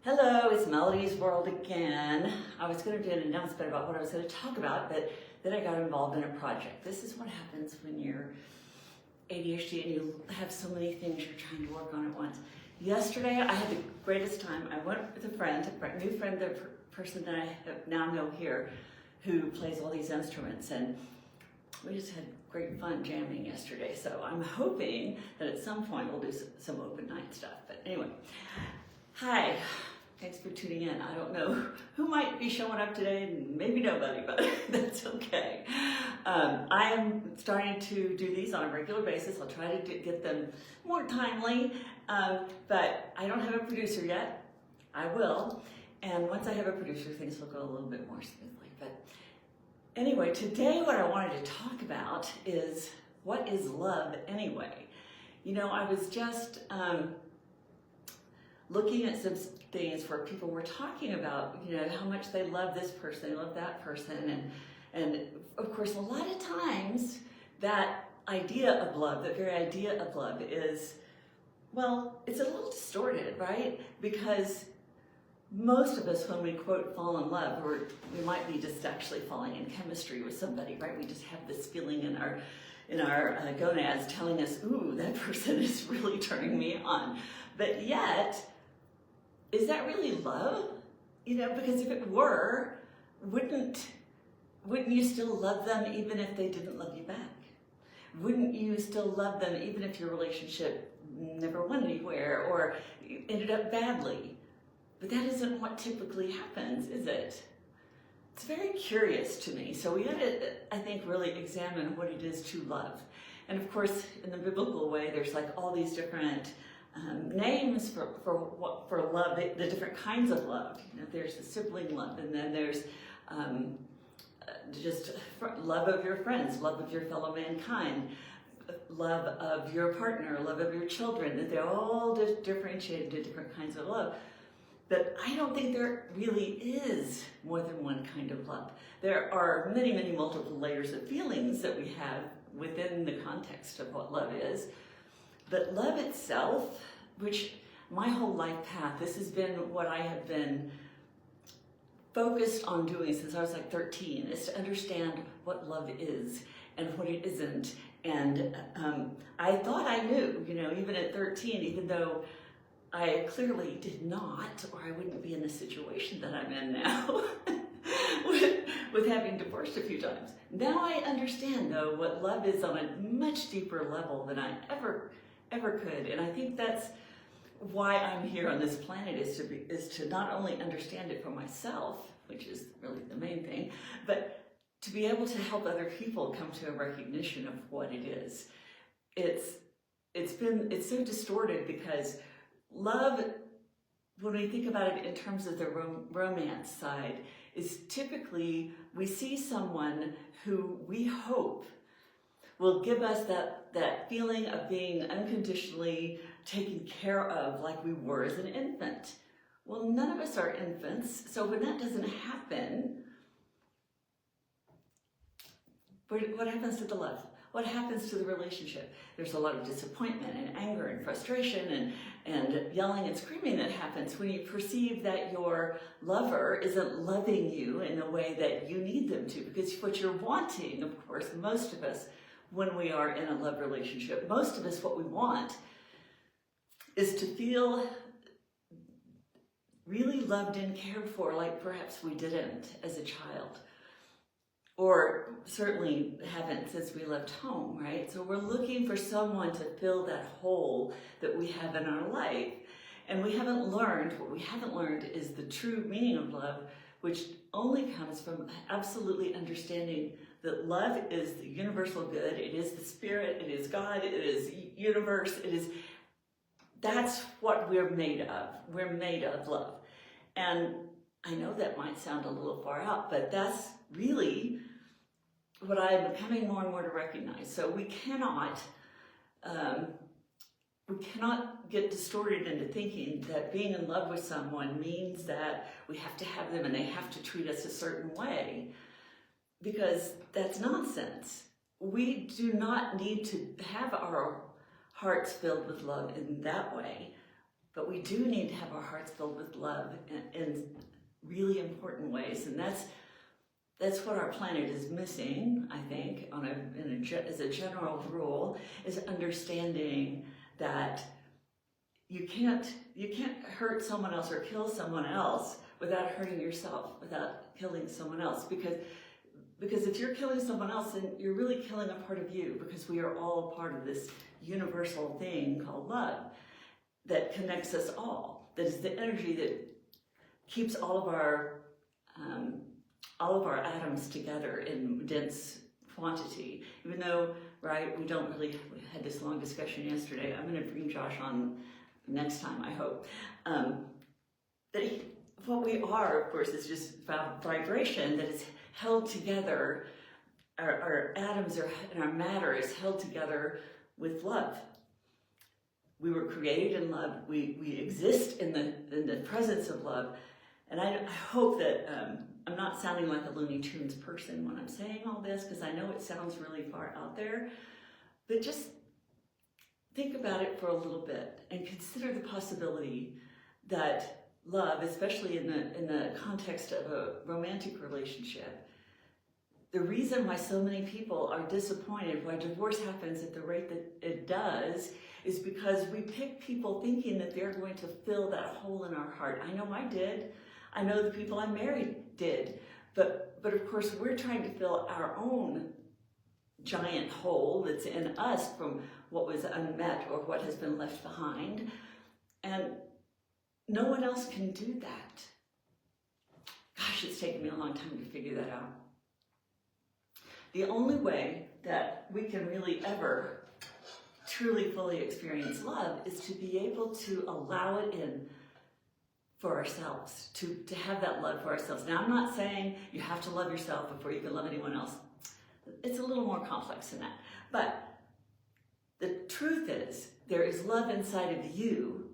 Hello, it's Melody's World again. I was going to do an announcement about what I was going to talk about, but then I got involved in a project. This is what happens when you're ADHD and you have so many things you're trying to work on at once. Yesterday, I had the greatest time. I went with a friend, new friend, the person that I now know here, who plays all these instruments, and we just had great fun jamming yesterday. So I'm hoping that at some point we'll do some open night stuff. But anyway, hi. Thanks for tuning in. I don't know who might be showing up today, maybe nobody, but that's okay. I am starting to do these on a regular basis. I'll try to get them more timely, but I don't have a producer yet. I will, and once I have a producer, things will go a little bit more smoothly. But anyway, today what I wanted to talk about is, what is love anyway? You know, I was just looking at some things where people were talking about, you know, how much they love this person, they love that person, and of course a lot of times that idea of love, that very idea of love is, well, it's a little distorted, right? Because most of us, when we quote fall in love, or we might be just actually falling in chemistry with somebody, right? We just have this feeling in our gonads telling us, ooh, that person is really turning me on. But yet, is that really love? You know, because if it were, wouldn't you still love them even if they didn't love you back? Wouldn't you still love them even if your relationship never went anywhere or ended up badly? But that isn't what typically happens, is it? It's very curious to me. So we got to, I think, really examine what it is to love. And of course, in the biblical way, there's like all these different names for love, the different kinds of love. You know, there's the sibling love, and then there's just love of your friends, love of your fellow mankind, love of your partner, love of your children. That they're all differentiated into different kinds of love. But I don't think there really is more than one kind of love. There are many, many multiple layers of feelings that we have within the context of what love is. But love itself, which my whole life path, this has been what I have been focused on doing since I was like 13, is to understand what love is and what it isn't. And I thought I knew, you know, even at 13, even though I clearly did not, or I wouldn't be in the situation that I'm in now with having divorced a few times. Now I understand, though, what love is on a much deeper level than I ever could. And I think that's why I'm here on this planet, is to not only understand it for myself, which is really the main thing, but to be able to help other people come to a recognition of what it is. It's so distorted because love, when we think about it in terms of the romance side, is typically we see someone who we hope will give us that feeling of being unconditionally taken care of like we were as an infant. Well, none of us are infants, so when that doesn't happen, what happens to the love? What happens to the relationship? There's a lot of disappointment and anger and frustration and yelling and screaming that happens when you perceive that your lover isn't loving you in the way that you need them to. Because what you're wanting, of course, most of us, when we are in a love relationship, most of us, what we want is to feel really loved and cared for, like perhaps we didn't as a child. Or certainly haven't since we left home, right? So we're looking for someone to fill that hole that we have in our life. And we haven't learned, what we haven't learned is the true meaning of love, which only comes from absolutely understanding that love is the universal good, it is the spirit, it is God, it is universe, that's what we're made of. We're made of love. And I know that might sound a little far out, but that's really what I'm coming more and more to recognize. So we cannot get distorted into thinking that being in love with someone means that we have to have them and they have to treat us a certain way, because that's nonsense. We do not need to have our hearts filled with love in that way, but we do need to have our hearts filled with love in really important ways, and that's what our planet is missing, I think, as a general rule, is understanding that you can't hurt someone else or kill someone else without hurting yourself, without killing someone else. Because if you're killing someone else, then you're really killing a part of you, because we are all part of this universal thing called love that connects us all. That is the energy that keeps all of our atoms together in dense quantity. Even though, right, we had this long discussion yesterday. I'm going to bring Josh on next time, I hope. What we are, of course, is just vibration that is held together. Our atoms and our matter is held together with love. We were created in love. We exist in the presence of love. And I hope that I'm not sounding like a Looney Tunes person when I'm saying all this, because I know it sounds really far out there. But just think about it for a little bit and consider the possibility that love, especially in the context of a romantic relationship, the reason why so many people are disappointed, why divorce happens at the rate that it does, is because we pick people thinking that they're going to fill that hole in our heart. I know I did. I know the people I married did. But of course, we're trying to fill our own giant hole that's in us from what was unmet or what has been left behind. And no one else can do that. Gosh, it's taken me a long time to figure that out. The only way that we can really ever truly fully experience love is to be able to allow it in for ourselves, to have that love for ourselves. Now, I'm not saying you have to love yourself before you can love anyone else. It's a little more complex than that. But the truth is, there is love inside of you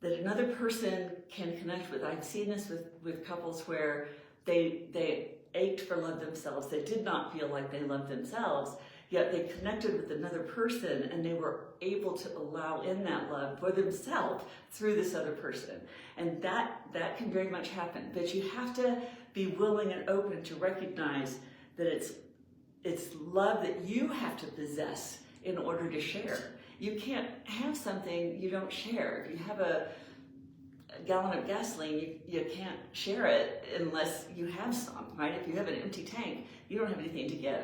that another person can connect with. I've seen this with couples where they ached for love themselves. They did not feel like they loved themselves, yet they connected with another person and they were able to allow in that love for themselves through this other person. And that can very much happen. But you have to be willing and open to recognize that it's love that you have to possess in order to share. You can't have something you don't share. If you have a gallon of gasoline, you can't share it unless you have some, right? If you have an empty tank, you don't have anything to give.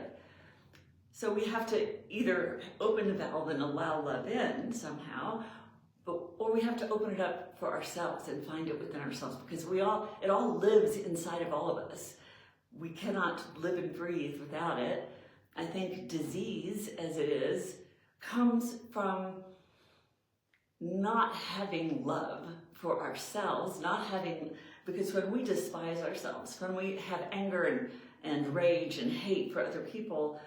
So we have to either open the valve and allow love in somehow, or we have to open it up for ourselves and find it within ourselves, because it all lives inside of all of us. We cannot live and breathe without it. I think disease, as it is, comes from not having love for ourselves, because when we despise ourselves, when we have anger and rage and hate for other people,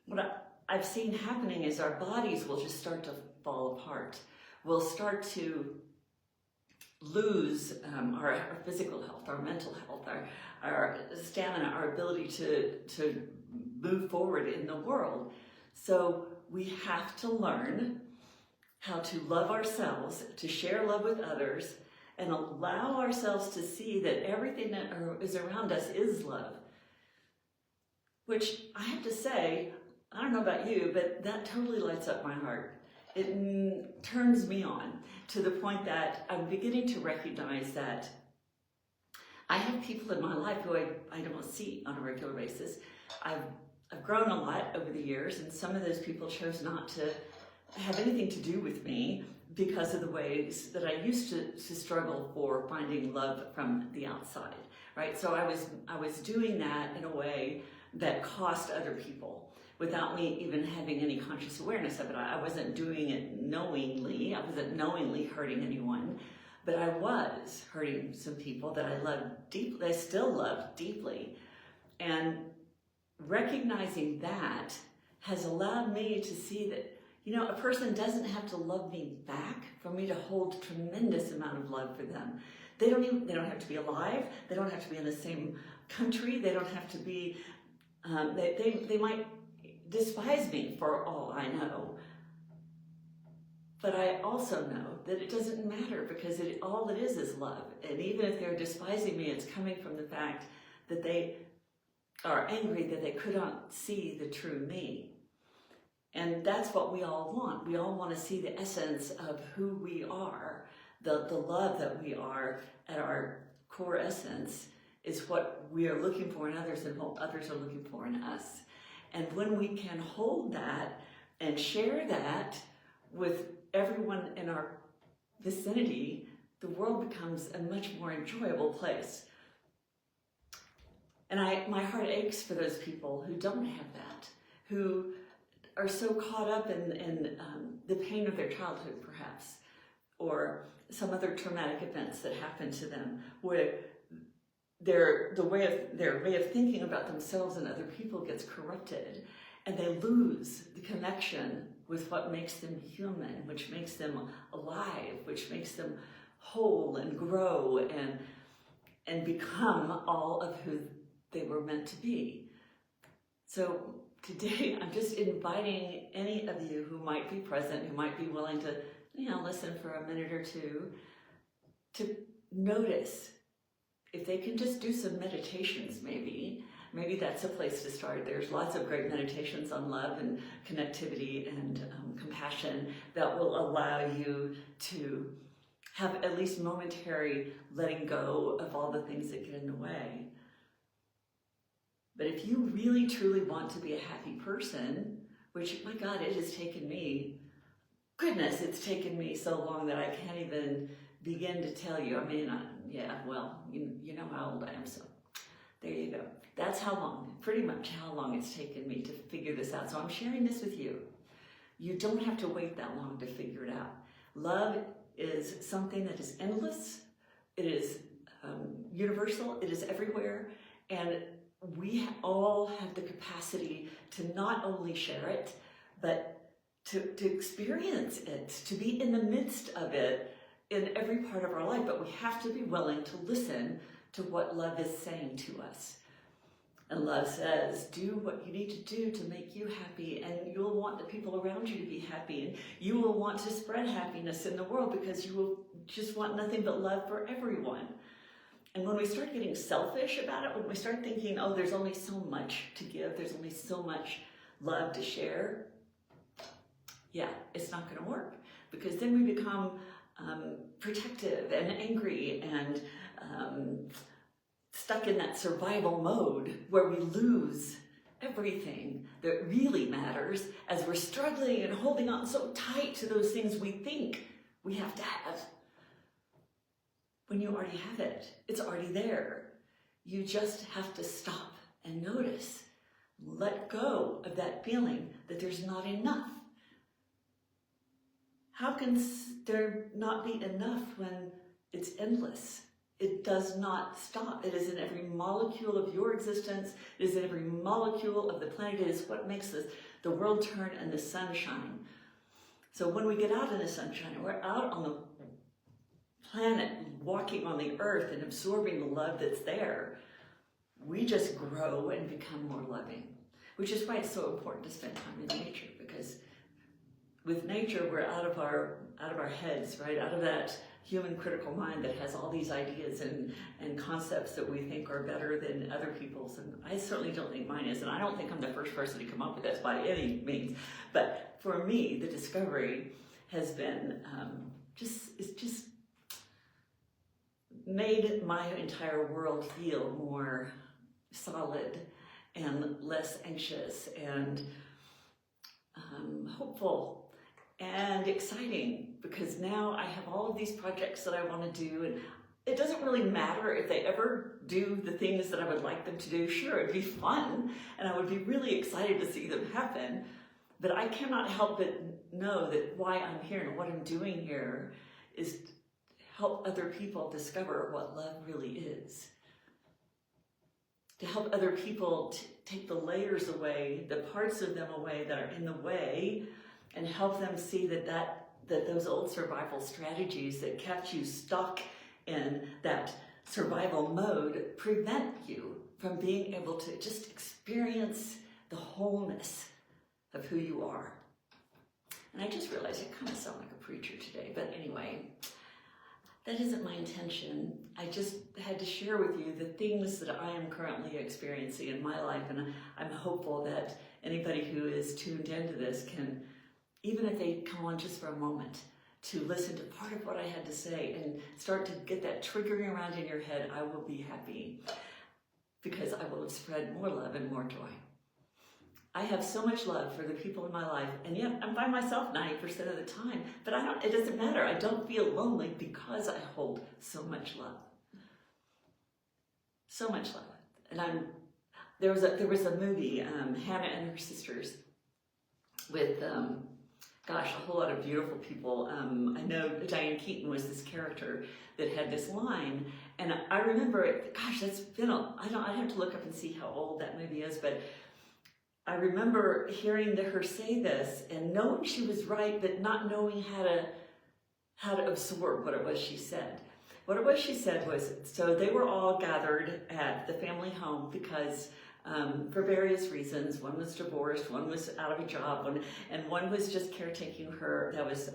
what I've seen happening is our bodies will just start to fall apart. We'll start to lose our physical health, our mental health, our stamina, our ability to move forward in the world. So we have to learn how to love ourselves, to share love with others, and allow ourselves to see that everything that is around us is love. Which I have to say, I don't know about you, but that totally lights up my heart. It turns me on to the point that I'm beginning to recognize that I have people in my life who I don't see on a regular basis. I've grown a lot over the years, and some of those people chose not to have anything to do with me because of the ways that I used to struggle for finding love from the outside, right? So I was doing that in a way that cost other people without me even having any conscious awareness of it. I wasn't doing it knowingly. I wasn't knowingly hurting anyone, but I was hurting some people that I loved deeply. I still love deeply. And recognizing that has allowed me to see that, a person doesn't have to love me back for me to hold a tremendous amount of love for them. They don't have to be alive. They don't have to be in the same country. They don't have to be, they might despise me for all I know. But I also know that it doesn't matter because all it is love. And even if they're despising me, it's coming from the fact that they are angry that they could not see the true me. And that's what we all want. We all want to see the essence of who we are, the love that we are at our core essence is what we are looking for in others and what others are looking for in us. And when we can hold that and share that with everyone in our vicinity, the world becomes a much more enjoyable place. And my heart aches for those people who don't have that, who are so caught up in the pain of their childhood, perhaps, or some other traumatic events that happened to them, where their way of thinking about themselves and other people gets corrupted, and they lose the connection with what makes them human, which makes them alive, which makes them whole and grow and become all of who they were meant to be. So today, I'm just inviting any of you who might be present, who might be willing to, listen for a minute or two, to notice if they can just do some meditations, maybe that's a place to start. There's lots of great meditations on love and connectivity and compassion that will allow you to have at least momentary letting go of all the things that get in the way. But if you really truly want to be a happy person, which, my God, it has taken me, it's taken me so long that I can't even begin to tell you. You know how old I am, so there you go. That's how long, pretty much how long it's taken me to figure this out. So I'm sharing this with you. You don't have to wait that long to figure it out. Love is something that is endless. It is universal. It is everywhere. And we all have the capacity to not only share it, but to experience it, to be in the midst of it in every part of our life. But we have to be willing to listen to what love is saying to us. And love says, do what you need to do to make you happy, and you'll want the people around you to be happy, and you will want to spread happiness in the world because you will just want nothing but love for everyone. And when we start getting selfish about it, when we start thinking, oh, there's only so much to give, there's only so much love to share, it's not going to work. Because then we become protective and angry and stuck in that survival mode where we lose everything that really matters as we're struggling and holding on so tight to those things we think we have to have. When you already have it, it's already there. You just have to stop and notice. Let go of that feeling that there's not enough. How can there not be enough when it's endless? It does not stop. It is in every molecule of your existence. It is in every molecule of the planet. It is what makes the world turn and the sun shine. So when we get out in the sunshine, we're out on the planet, walking on the earth and absorbing the love that's there, we just grow and become more loving, which is why it's so important to spend time in nature, because with nature, we're out of our heads, right? Out of that human critical mind that has all these ideas and concepts that we think are better than other people's. And I certainly don't think mine is, and I don't think I'm the first person to come up with this by any means. But for me, the discovery has been it's just made my entire world feel more solid and less anxious and hopeful and exciting, because now I have all of these projects that I want to do, and it doesn't really matter if they ever do the things that I would like them to do. Sure, it'd be fun, and I would be really excited to see them happen, but I cannot help but know that why I'm here and what I'm doing here is to help other people discover what love really is. To help other people take the layers away, the parts of them away that are in the way, and help them see that those old survival strategies that kept you stuck in that survival mode prevent you from being able to just experience the wholeness of who you are. And I just realized I kind of sound like a preacher today, but anyway, that isn't my intention. I just had to share with you the things that I am currently experiencing in my life, and I'm hopeful that anybody who is tuned into this can, even if they come on just for a moment, to listen to part of what I had to say and start to get that triggering around in your head, I will be happy because I will have spread more love and more joy. I have so much love for the people in my life, and yet I'm by myself 90% of the time, but it doesn't matter. I don't feel lonely because I hold so much love. So much love. And there was a movie, Hannah and Her Sisters, with, a whole lot of beautiful people. I know Diane Keaton was this character that had this line, and I remember it, that's been, I'd have to look up and see how old that movie is, but I remember hearing her say this and knowing she was right, but not knowing how to absorb what it was she said. What it was she said was, so they were all gathered at the family home because for various reasons, one was divorced, one was out of a job, and one was just caretaking her, that was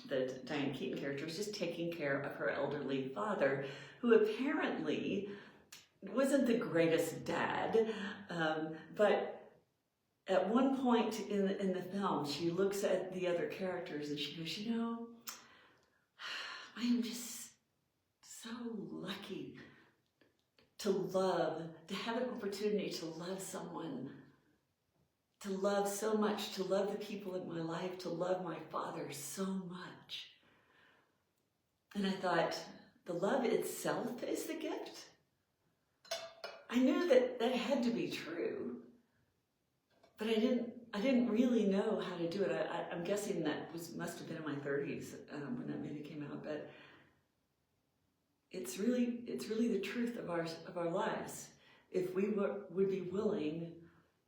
the Diane Keaton character, was just taking care of her elderly father, who apparently wasn't the greatest dad, but at one point in the film, she looks at the other characters and she goes, I am just so lucky to have an opportunity to love someone, to love so much, to love the people in my life, to love my father so much. And I thought, the love itself is the gift? I knew that had to be true. But I didn't really know how to do it. I'm guessing that must have been in my 30s when that movie came out. But it's really the truth of our lives. If we would be willing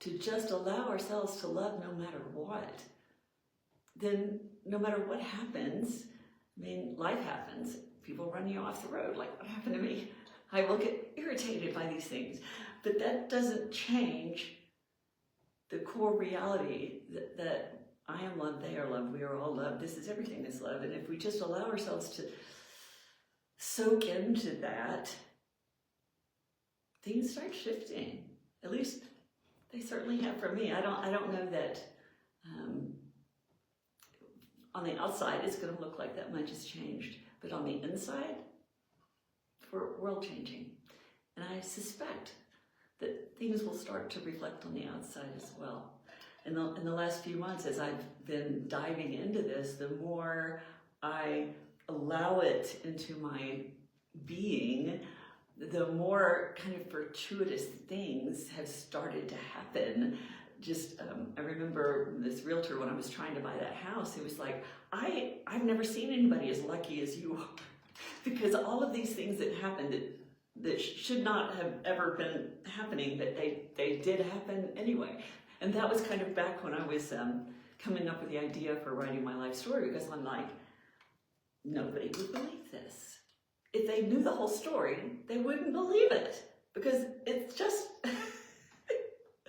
to just allow ourselves to love no matter what, then no matter what happens, life happens. People run you off the road, like what happened to me. I will get irritated by these things, but that doesn't change the core reality that I am loved, they are loved, we are all loved, this is everything is love. And if we just allow ourselves to soak into that, things start shifting. At least they certainly have for me. I don't know that on the outside it's going to look like that much has changed, but on the inside, we're world changing. And I suspect that things will start to reflect on the outside as well. In the last few months, as I've been diving into this, the more I allow it into my being, the more kind of fortuitous things have started to happen. Just, I remember this realtor, when I was trying to buy that house, he was like, I've never seen anybody as lucky as you are. Because all of these things that happened that should not have ever been happening, but they did happen anyway. And that was kind of back when I was coming up with the idea for writing my life story, because I'm like, nobody would believe this. If they knew the whole story, they wouldn't believe it, because it's just,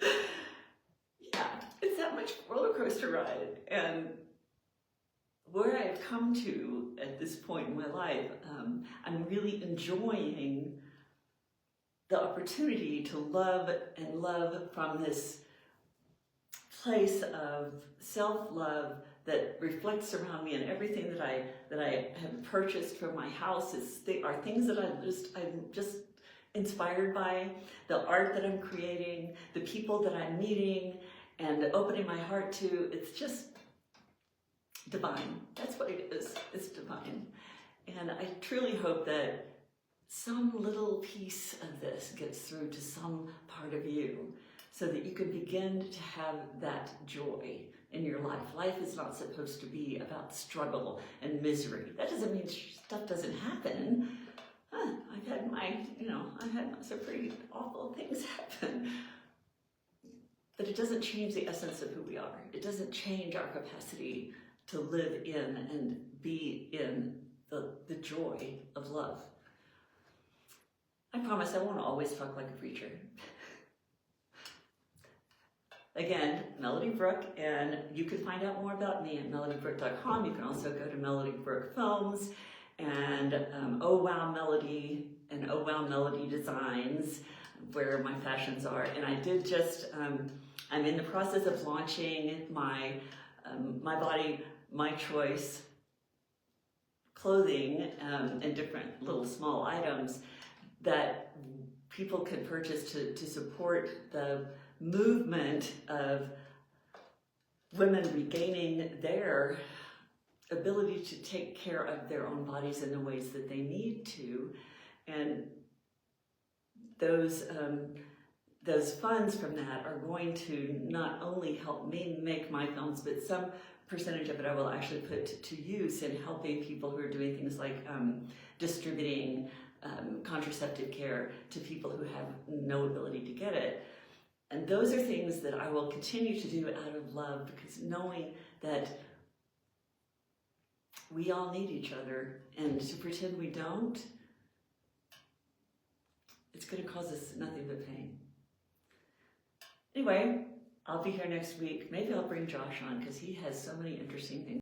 yeah, it's that much roller coaster ride. And where I've come to at this point in my life, I'm really enjoying the opportunity to love and love from this place of self-love that reflects around me, and everything that I have purchased from my house are things that I'm just inspired by, the art that I'm creating, the people that I'm meeting and opening my heart to. It's just divine. That's what it is. It's divine. And I truly hope that some little piece of this gets through to some part of you, so that you can begin to have that joy in your life. Life is not supposed to be about struggle and misery. That doesn't mean stuff doesn't happen. I've had some pretty awful things happen. But it doesn't change the essence of who we are. It doesn't change our capacity to live in and be in the joy of love. I promise I won't always talk like a preacher. again, Melody Brooke, and you can find out more about me at melodybrook.com. You can also go to Melody Brooke Films and Oh Wow Melody and Oh Wow Melody Designs, where my fashions are. And I did just, I'm in the process of launching my My Body, My Choice clothing and different little small items that people can purchase to support the movement of women regaining their ability to take care of their own bodies in the ways that they need to. And those funds from that are going to not only help me make my films, but some percentage of it I will actually put to use in helping people who are doing things like distributing contraceptive care to people who have no ability to get it. And those are things that I will continue to do out of love, because knowing that we all need each other, and to pretend we don't, it's going to cause us nothing but pain. Anyway, I'll be here next week. Maybe I'll bring Josh on, because he has so many interesting things.